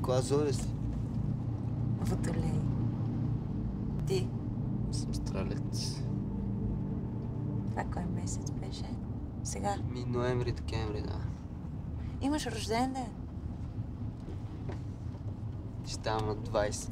клас зоре си? Водолей. Ти? Съм стрелец. Това кой месец беше? Сега? Ноември, декември, да. Имаш рожден ден? Ще ставам на 20.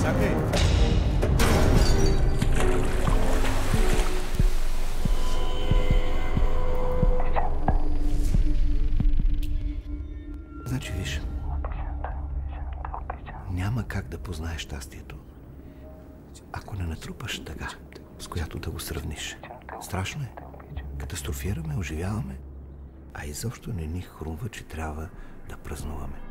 Чакай! Значи виж, няма как да познаеш щастието, ако не натрупаш тъга, с която да го сравниш. Страшно е. Катастрофираме, оживяваме, а изобщо не ни хрумва, че трябва да празнуваме.